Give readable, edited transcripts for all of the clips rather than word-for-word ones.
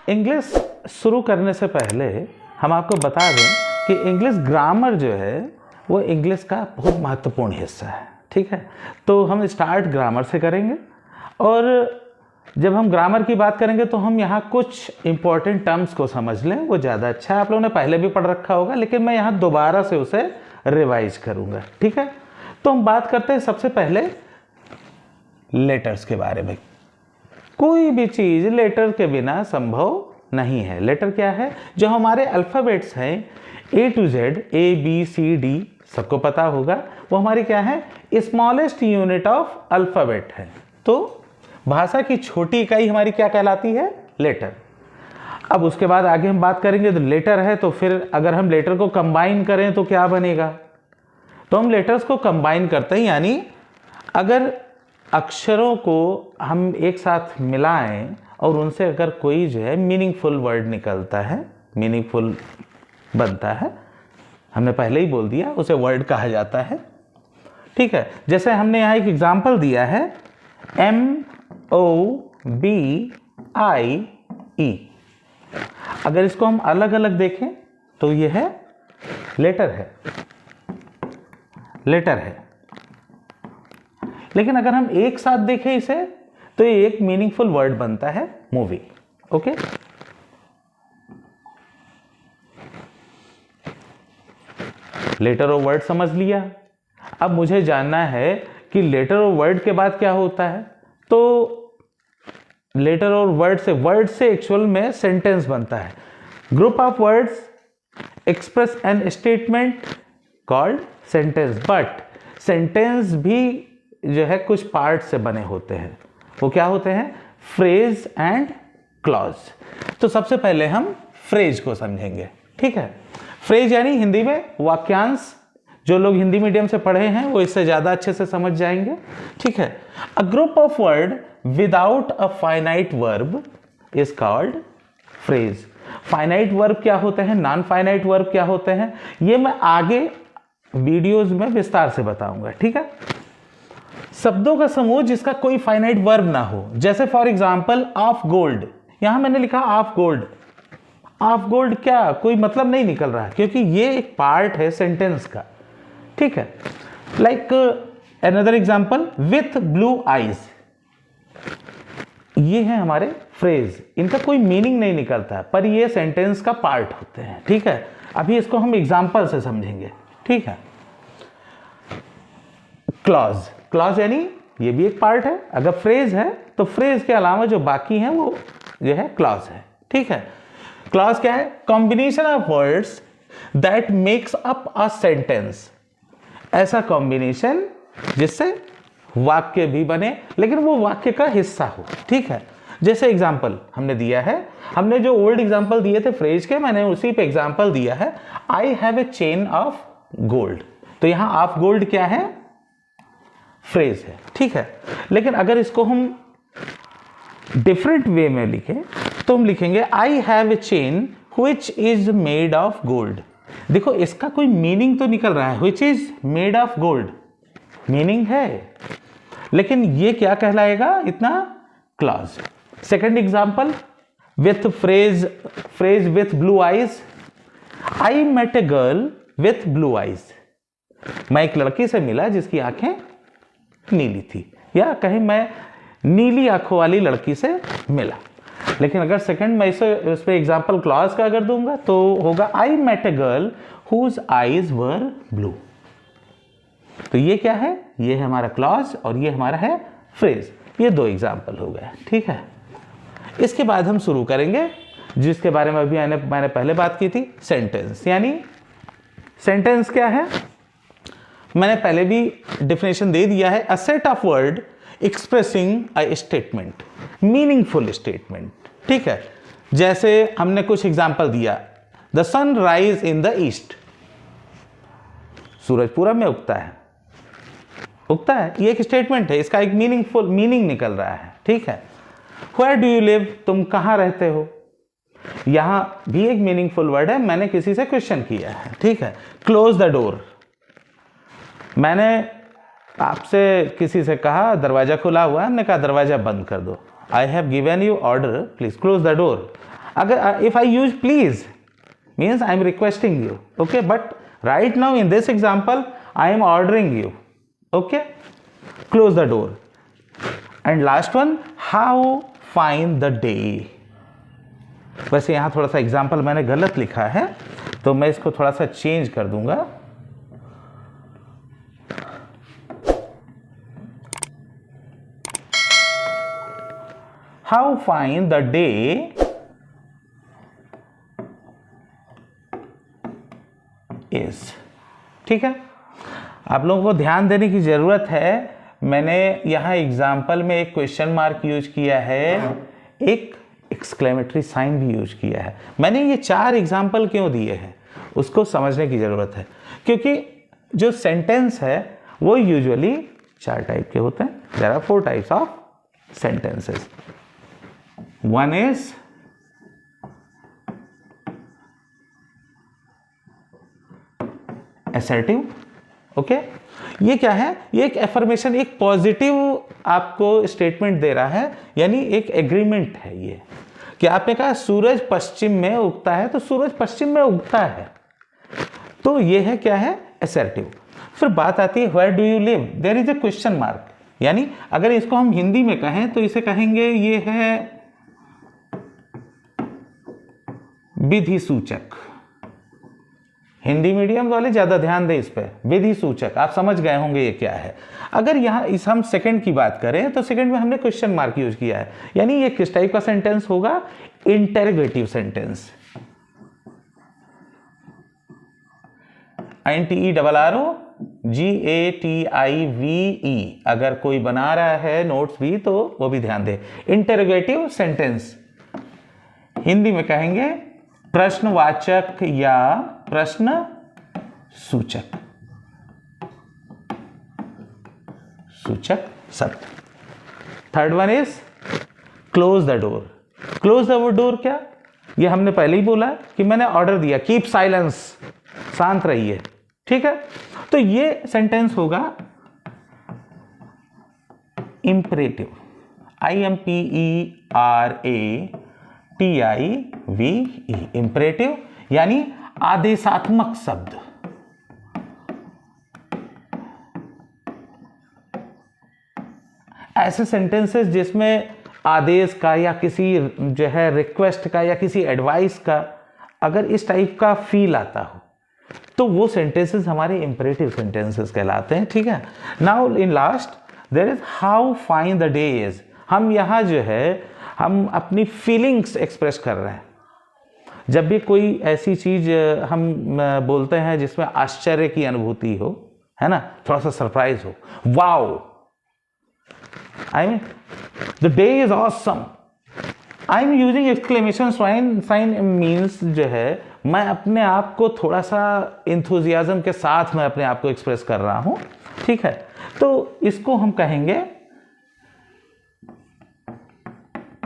English शुरू करने से पहले हम आपको बता दें कि इंग्लिश ग्रामर जो है वो इंग्लिश का बहुत महत्वपूर्ण हिस्सा है। ठीक है, तो हम स्टार्ट ग्रामर से करेंगे और जब हम ग्रामर की बात करेंगे तो हम यहाँ कुछ इंपॉर्टेंट टर्म्स को समझ लें, वो ज़्यादा अच्छा है। आप लोगों ने पहले भी पढ़ रखा होगा, लेकिन मैं यहाँ दोबारा से उसे रिवाइज करूँगा। ठीक है, तो हम बात करते हैं सबसे पहले लेटर्स के बारे में। कोई भी चीज़ लेटर के बिना संभव नहीं है। लेटर क्या है? जो हमारे अल्फ़ाबेट्स हैं A to Z, A B C D, सबको पता होगा, वो हमारी क्या है? स्मॉलेस्ट यूनिट ऑफ अल्फ़ाबेट है। तो भाषा की छोटी इकाई हमारी क्या कहलाती है? लेटर। अब उसके बाद आगे हम बात करेंगे, तो लेटर है तो फिर अगर हम लेटर को कंबाइन करें तो क्या बनेगा? तो हम लेटर्स को कंबाइन करते हैं, यानी अगर अक्षरों को हम एक साथ मिलाएं और उनसे अगर कोई जो है मीनिंगफुल वर्ड निकलता है, मीनिंगफुल बनता है, हमने पहले ही बोल दिया, उसे वर्ड कहा जाता है। ठीक है, जैसे हमने यहाँ एक एग्जाम्पल दिया है MOBIE। अगर इसको हम अलग अलग देखें तो यह है लेटर है, लेटर है। लेकिन अगर हम एक साथ देखें इसे तो ये एक मीनिंगफुल वर्ड बनता है, मूवी। ओके, लेटर और वर्ड समझ लिया। अब मुझे जानना है कि लेटर और वर्ड के बाद क्या होता है। तो लेटर और वर्ड से एक्चुअल में सेंटेंस बनता है। Group of words express an statement called sentence. But sentence भी जो है कुछ पार्ट से बने होते हैं। वो क्या होते हैं? Phrase and clause. तो सबसे पहले हम फ्रेज को समझेंगे। ठीक है, फ्रेज यानी हिंदी में वाक्यांश। जो लोग हिंदी मीडियम से पढ़े हैं वो इससे ज्यादा अच्छे से समझ जाएंगे। ठीक है, a group of word without a finite verb is called phrase. Finite verb क्या होते हैं, नॉन फाइनाइट वर्ब क्या होते हैं, ये मैं आगे वीडियोज में विस्तार से बताऊंगा। ठीक है, शब्दों का समूह जिसका कोई फाइनाइट वर्ब ना हो, जैसे फॉर एग्जाम्पल ऑफ गोल्ड। यहां मैंने लिखा ऑफ गोल्ड। ऑफ गोल्ड क्या कोई मतलब नहीं निकल रहा है, क्योंकि ये एक पार्ट है सेंटेंस का। ठीक है, like another example with blue eyes. ये है हमारे फ्रेज, इनका कोई मीनिंग नहीं निकलता पर ये सेंटेंस का पार्ट होते हैं। ठीक है, अभी इसको हम एग्जाम्पल से समझेंगे। ठीक है, क्लॉज। क्लॉज यानी ये भी एक पार्ट है। अगर फ्रेज है तो फ्रेज के अलावा जो बाकी हैं वो जो है क्लॉज है। ठीक है, क्लॉज क्या है? Combination of words that makes up a sentence. ऐसा कॉम्बिनेशन जिससे वाक्य भी बने लेकिन वो वाक्य का हिस्सा हो। ठीक है, जैसे एग्जाम्पल हमने दिया है, हमने जो ओल्ड एग्जाम्पल दिए थे फ्रेज के, मैंने उसी पे एग्जाम्पल दिया है, आई have a chain of gold. तो यहां ऑफ गोल्ड क्या है? फ्रेज है। ठीक है, लेकिन अगर इसको हम डिफरेंट वे में लिखें तो हम लिखेंगे I have a chain which is made of gold. देखो इसका कोई मीनिंग तो निकल रहा है, which is made of gold meaning है, लेकिन ये क्या कहलाएगा? इतना clause. Second example with phrase with blue eyes. I met a girl with blue eyes. मैं एक लड़की से मिला जिसकी आंखें नीली थी, या कहीं मैं नीली आंखों वाली लड़की से मिला। लेकिन अगर सेकंड मैं इस पे एग्जांपल क्लॉज का अगर दूंगा तो होगा I met a girl whose eyes were blue. तो ये क्या है? ये है हमारा क्लॉज और ये हमारा है फ्रेज। ये दो एग्जांपल हो गए। ठीक है, इसके बाद हम शुरू करेंगे जिसके बारे में अभी मैंने पहले बात की थी, सेंटेंस। यानी सेंटेंस क्या है? मैंने पहले भी डेफिनेशन दे दिया है, a set of word expressing a statement, meaningful statement. ठीक है, जैसे हमने कुछ एग्जांपल दिया, the sun rise in the east. सूरज पूरब में उगता है, उगता है, ये एक स्टेटमेंट है, इसका एक मीनिंगफुल मीनिंग निकल रहा है। ठीक है, वेयर डू यू लिव, तुम कहां रहते हो, यहां भी एक मीनिंगफुल वर्ड है, मैंने किसी से क्वेश्चन किया है। ठीक है, क्लोज द डोर, मैंने आपसे किसी से कहा दरवाजा खुला हुआ है, हमने कहा दरवाजा बंद कर दो। I have given you order, please close the door. अगर if I use please means I am requesting you, okay, but right now in this example I am ordering you, okay, close the door. And last one, how find the day. वैसे यहां थोड़ा सा example मैंने गलत लिखा है, तो मैं इसको थोड़ा सा चेंज कर दूंगा. How find the day is. ठीक है, आप लोगों को ध्यान देने की जरूरत है. मैंने यहां एग्जाम्पल में एक क्वेश्चन मार्क यूज किया है, एक एक्सक्लेमेटरी साइन भी यूज किया है. मैंने ये 4 एग्जाम्पल क्यों दिए हैं उसको समझने की जरूरत है, क्योंकि जो सेंटेंस है वो यूजुअली 4 टाइप के होते हैं. There are 4 types of sentences. One is assertive, okay. ये क्या है? ये एक एफर्मेशन, एक पॉजिटिव आपको स्टेटमेंट दे रहा है, यानी एक एग्रीमेंट है ये कि आपने कहा सूरज पश्चिम में उगता है, तो सूरज पश्चिम में उगता है. तो ये है क्या है? assertive. फिर बात आती है where do you live, there is a question mark. यानी अगर इसको हम हिंदी में कहें तो इसे कहेंगे ये है विधि सूचक. हिंदी मीडियम वाले ज्यादा ध्यान दें इस पे. विधि सूचक आप समझ गए होंगे ये क्या है. अगर यहां इस हम सेकंड की बात करें तो सेकंड में हमने क्वेश्चन मार्क यूज किया है, यानी ये किस टाइप का सेंटेंस होगा? Interrogative sentence. INTERROGATIVE. अगर कोई बना रहा है नोट्स भी तो वो भी ध्यान दे. इंटेरोगेटिव सेंटेंस हिंदी में कहेंगे प्रश्नवाचक या प्रश्न सूचक. सूचक शब्द. Third one is close the door. Close the door क्या? ये हमने पहले ही बोला कि मैंने ऑर्डर दिया कीप साइलेंस, शांत रहिए. ठीक है, तो ये सेंटेंस होगा इंपरेटिव. IMPERATIVE. इंपरेटिव यानी आदेशात्मक शब्द. ऐसे सेंटेंसेस जिसमें आदेश का या किसी जो है रिक्वेस्ट का या किसी एडवाइस का अगर इस टाइप का फील आता हो तो वो सेंटेंसेस हमारे इंपरेटिव सेंटेंसेस कहलाते हैं. ठीक है, now in last there is how fine the day is. हम यहाँ जो है हम अपनी फीलिंग्स एक्सप्रेस कर रहे हैं. जब भी कोई ऐसी चीज हम बोलते हैं जिसमें आश्चर्य की अनुभूति हो, है ना, थोड़ा सा सरप्राइज हो, wow, I mean the day is awesome. I am using exclamation sign means जो है मैं अपने आप को थोड़ा सा इंथुजियाज्म के साथ मैं अपने आप को एक्सप्रेस कर रहा हूं. ठीक है, तो इसको हम कहेंगे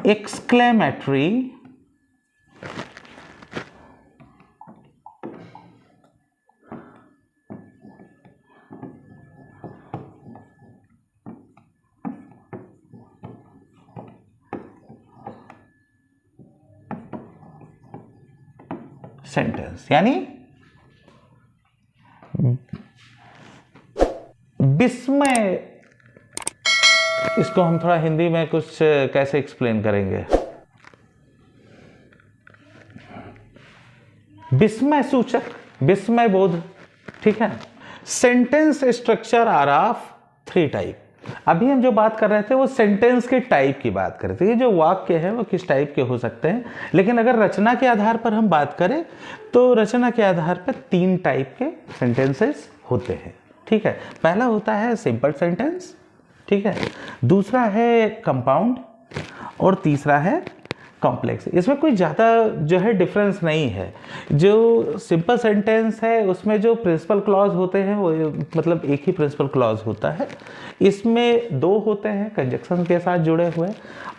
एक्सक्लेमेटरी सेंटेंस. यानी विस्मय. इसको हम थोड़ा हिंदी में कुछ कैसे एक्सप्लेन करेंगे? विस्मय सूचक, विस्मय बोध. ठीक है, sentence structure are of 3 type. अभी हम जो बात कर रहे थे वो सेंटेंस के टाइप की बात कर रहे थे. ये जो वाक्य है वो किस टाइप के हो सकते हैं, लेकिन अगर रचना के आधार पर हम बात करें तो रचना के आधार पर 3 टाइप के सेंटेंसेस होते हैं. ठीक है, पहला होता है सिंपल सेंटेंस. ठीक है, दूसरा है कंपाउंड और तीसरा है कॉम्प्लेक्स. इसमें कोई ज़्यादा जो है डिफरेंस नहीं है. जो सिंपल सेंटेंस है उसमें जो प्रिंसिपल क्लॉज होते हैं वो मतलब एक ही प्रिंसिपल क्लॉज होता है. इसमें 2 होते हैं कंजक्शन के साथ जुड़े हुए.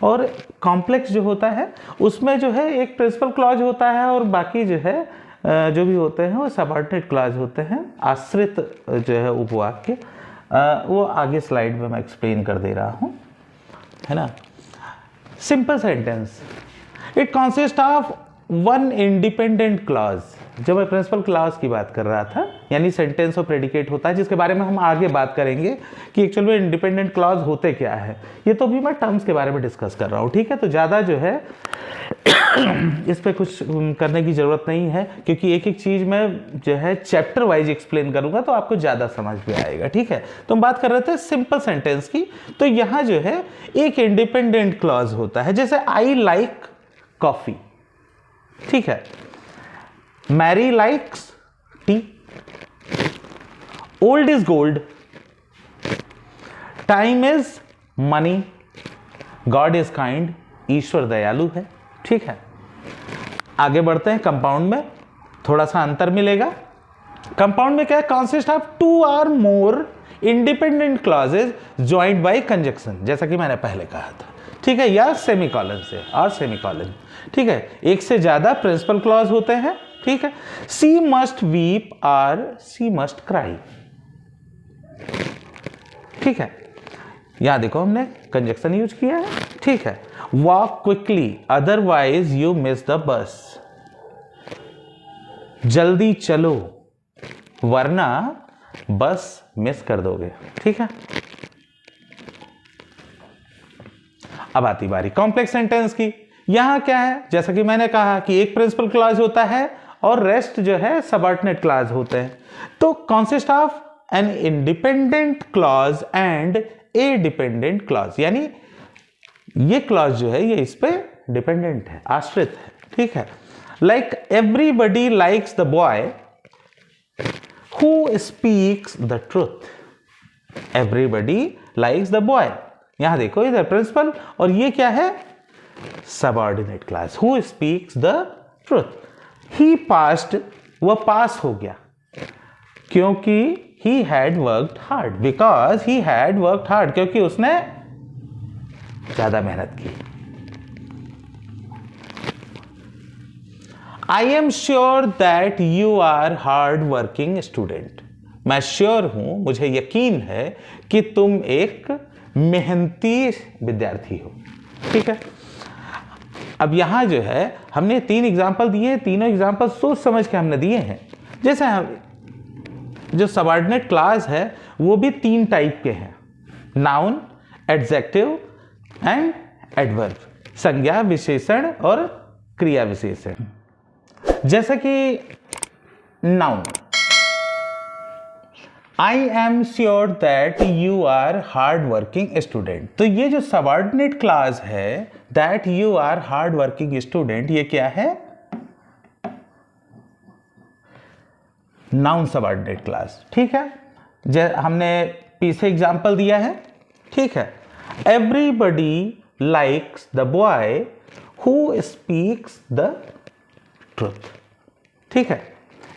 और कॉम्प्लेक्स जो होता है उसमें जो है एक प्रिंसिपल क्लॉज होता है और बाकी जो है जो भी होते हैं वो सबऑर्डिनेट क्लॉज होते हैं, आश्रित जो है उपवाक्य. वो आगे स्लाइड में मैं एक्सप्लेन कर दे रहा हूँ, है ना. Simple sentence it consist of one independent clause. जब मैं प्रिंसिपल क्लॉज की बात कर रहा था, यानी सेंटेंस और प्रेडिकेट होता है, जिसके बारे में हम आगे बात करेंगे कि एक्चुअल में इंडिपेंडेंट क्लॉज होते क्या है। ये तो भी मैं टर्म्स के बारे में डिस्कस कर रहा हूँ, ठीक है। तो ज़्यादा जो है इस पे कुछ करने की ज़रूरत नहीं है, क्योंकि एक एक चीज़ मैं जो है चैप्टर वाइज एक्सप्लेन करूँगा तो आपको ज़्यादा समझ में आएगा, ठीक है। तो हम बात कर रहे थे सिंपल सेंटेंस की। तो यहाँ जो है एक इंडिपेंडेंट क्लॉज होता है, जैसे आई लाइक कॉफ़ी, ठीक है। Mary likes tea, old is gold, time is money, God is kind, ईश्वर दयालु है, ठीक है। आगे बढ़ते हैं कंपाउंड में, थोड़ा सा अंतर मिलेगा। कंपाउंड में क्या है, consist of two or more independent clauses joined by conjunction, जैसा कि मैंने पहले कहा था, ठीक है, या सेमीकॉलन से, और सेमीकॉलन, ठीक है। एक से ज्यादा प्रिंसिपल क्लॉज होते हैं, ठीक है। सी मस्ट वीप और सी मस्ट क्राई, ठीक है। यहां देखो हमने कंजक्शन यूज किया है, ठीक है। Walk quickly otherwise you miss the bus, जल्दी चलो वरना बस मिस कर दोगे, ठीक है। अब आती बारी कॉम्प्लेक्स सेंटेंस की। यहां क्या है, जैसा कि मैंने कहा कि एक प्रिंसिपल क्लॉज होता है और रेस्ट जो है सबऑर्डिनेट क्लॉज होते हैं। तो consist of an independent clause and A dependent clause, यानी ये क्लॉज जो है ये इस पे डिपेंडेंट है, आश्रित है, ठीक है। Like everybody likes the boy who speaks the truth, everybody likes the boy. यहां देखो इधर प्रिंसिपल और ये क्या है, subordinate clause, who speaks the truth. He passed, वह पास हो गया क्योंकि he had worked hard, because he had worked hard, क्योंकि उसने ज्यादा मेहनत की। I am sure that you are hard working student, मैं श्योर हूं, मुझे यकीन है कि तुम एक मेहनती विद्यार्थी हो, ठीक है। अब यहां जो है हमने 3 एग्जाम्पल दिए हैं, तीनों एग्जाम्पल सोच समझ के हमने दिए हैं। जैसे हम जो सबऑर्डिनेट क्लॉज है वो भी 3 टाइप के हैं, नाउन, एडजेक्टिव एंड एडवर्ब, संज्ञा विशेषण और क्रिया विशेषण। जैसा कि noun, I am sure that you are hard working student, तो ये जो सबऑर्डिनेट क्लॉज है that you are hard working student, ये क्या है, नाउन सबऑर्डिनेट क्लॉज, ठीक है। हमने पीछे एग्जांपल दिया है, ठीक है। Everybody likes the boy who speaks the truth, ठीक है।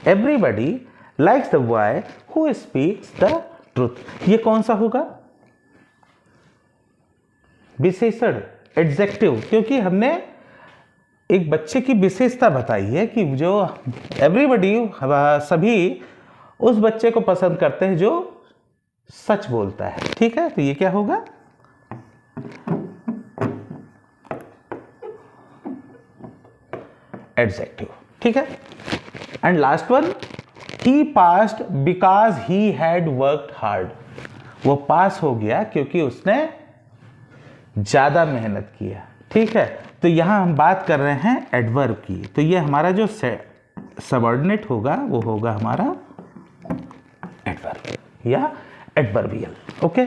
Everybody likes the boy who speaks the truth, ये कौन सा होगा, विशेषण, एडजेक्टिव, क्योंकि हमने एक बच्चे की विशेषता बताई है कि जो एवरीबडी, सभी उस बच्चे को पसंद करते हैं जो सच बोलता है, ठीक है। तो ये क्या होगा, एडजेक्टिव, ठीक है। And last one, he passed because he had worked hard, वो पास हो गया क्योंकि उसने ज्यादा मेहनत किया, ठीक है। तो यहां हम बात कर रहे हैं एडवर्ब की, तो ये हमारा जो सबऑर्डिनेट होगा वो होगा हमारा एडवर्ब या adverbial, okay.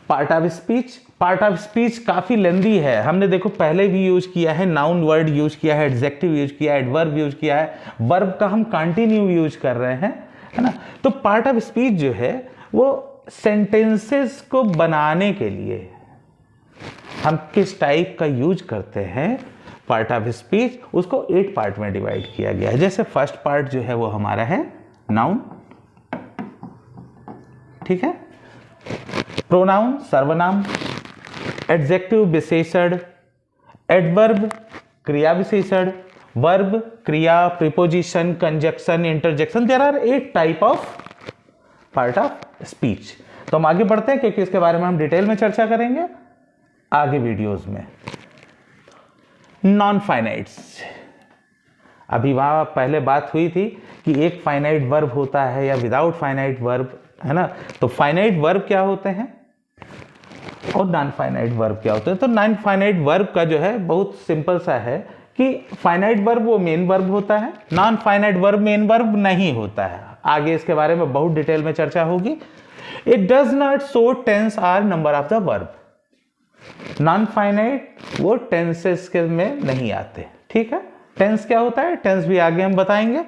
Part of speech, part of speech काफी लेंदी है, हमने देखो पहले भी यूज किया है, नाउन वर्ड यूज किया है, एडजेक्टिव यूज किया है, एडवर्ब यूज किया है, वर्ब का हम कंटिन्यू यूज कर रहे हैं, है ना। तो पार्ट ऑफ स्पीच जो है वो सेंटेंसेस को बनाने के लिए हम किस टाइप का यूज करते हैं, पार्ट ऑफ स्पीच, उसको 8 पार्ट में डिवाइड किया गया है। जैसे फर्स्ट पार्ट जो है वो हमारा है नाउन, ठीक है, प्रोनाउन सर्वनाम, एडजेक्टिव विशेषण, एडवर्ब क्रिया विशेषण, वर्ब क्रिया, preposition, conjunction, interjection. There are 8 type of part of speech. तो हम आगे बढ़ते हैं क्योंकि इसके बारे में हम डिटेल में चर्चा करेंगे आगे वीडियोस में। नॉन फाइनाइट्स, अभी वहां पहले बात हुई थी कि एक फाइनाइट वर्ब होता है या विदाउट फाइनाइट वर्ब, है ना। तो फाइनाइट वर्ब क्या होते हैं और नॉन फाइनाइट वर्ब क्या होते हैं। तो नॉन फाइनाइट वर्ब का जो है बहुत सिंपल सा है कि फाइनाइट वर्ब वो मेन वर्ब होता है, non finite verb main verb नहीं होता है। आगे इसके बारे में बहुत डिटेल में चर्चा होगी। It does not show tense or number of the verb, non finite वो टेंसेस के में नहीं आते, ठीक है। टेंस क्या होता है, टेंस भी आगे हम बताएंगे।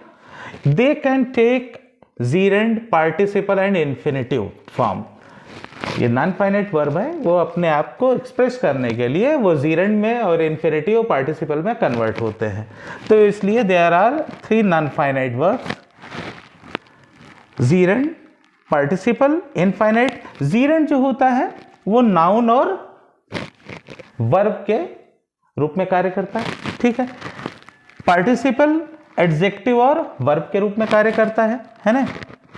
They can take gerund, participle and infinitive form. ये नॉन फाइनाइट वर्ब है, वो अपने आप को एक्सप्रेस करने के लिए वो जीरेंड में और इन्फिनेटिव पार्टिसिपल में कन्वर्ट होते हैं। तो इसलिए there are 3 non finite verbs, gerund, participle, infinite. Gerund जो होता है वो नाउन और वर्ब के रूप में कार्य करता है, ठीक है। पार्टिसिपल एडजेक्टिव और वर्ब के रूप में कार्य करता है ना,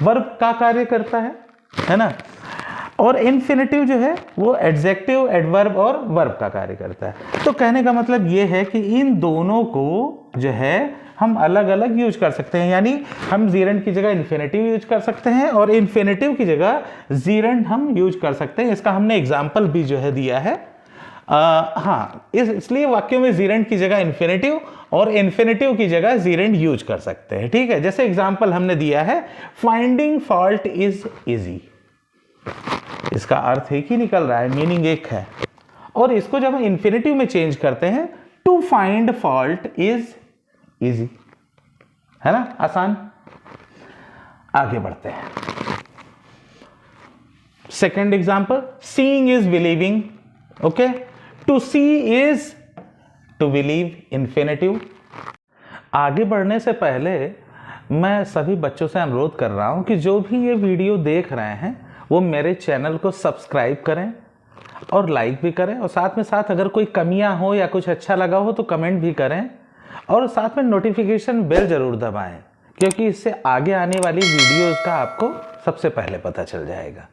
वर्ब का कार्य करता है ना। और इन्फिनेटिव जो है वो एडजेक्टिव, एडवर्ब और वर्ब का कार्य करता है। तो कहने का मतलब ये है कि इन दोनों को जो है हम अलग अलग यूज कर सकते हैं, यानी हम जीरेंड की जगह इन्फिनेटिव यूज कर सकते हैं और इन्फिनेटिव की जगह जीरेंड हम यूज कर सकते हैं। इसका हमने एग्जाम्पल भी जो है दिया है। हाँ, इसलिए वाक्यों में जीरेंड की जगह इन्फिनेटिव और इन्फिनेटिव की जगह जीरेंड यूज कर सकते हैं, ठीक है। जैसे एग्जाम्पल हमने दिया है, फाइंडिंग फॉल्ट इज इजी। इसका अर्थ एक ही निकल रहा है, मीनिंग एक है। और इसको जब हम इन्फिनेटिव में चेंज करते हैं, to find fault is easy, है ना, आसान। आगे बढ़ते हैं। Second example, seeing is believing. Okay, to see is to believe, infinitive. आगे बढ़ने से पहले मैं सभी बच्चों से अनुरोध कर रहा हूं कि जो भी ये वीडियो देख रहे हैं वो मेरे चैनल को सब्सक्राइब करें और लाइक भी करें, और साथ में साथ अगर कोई कमियां हो या कुछ अच्छा लगा हो तो कमेंट भी करें, और साथ में नोटिफिकेशन बेल जरूर दबाएं, क्योंकि इससे आगे आने वाली वीडियोस का आपको सबसे पहले पता चल जाएगा।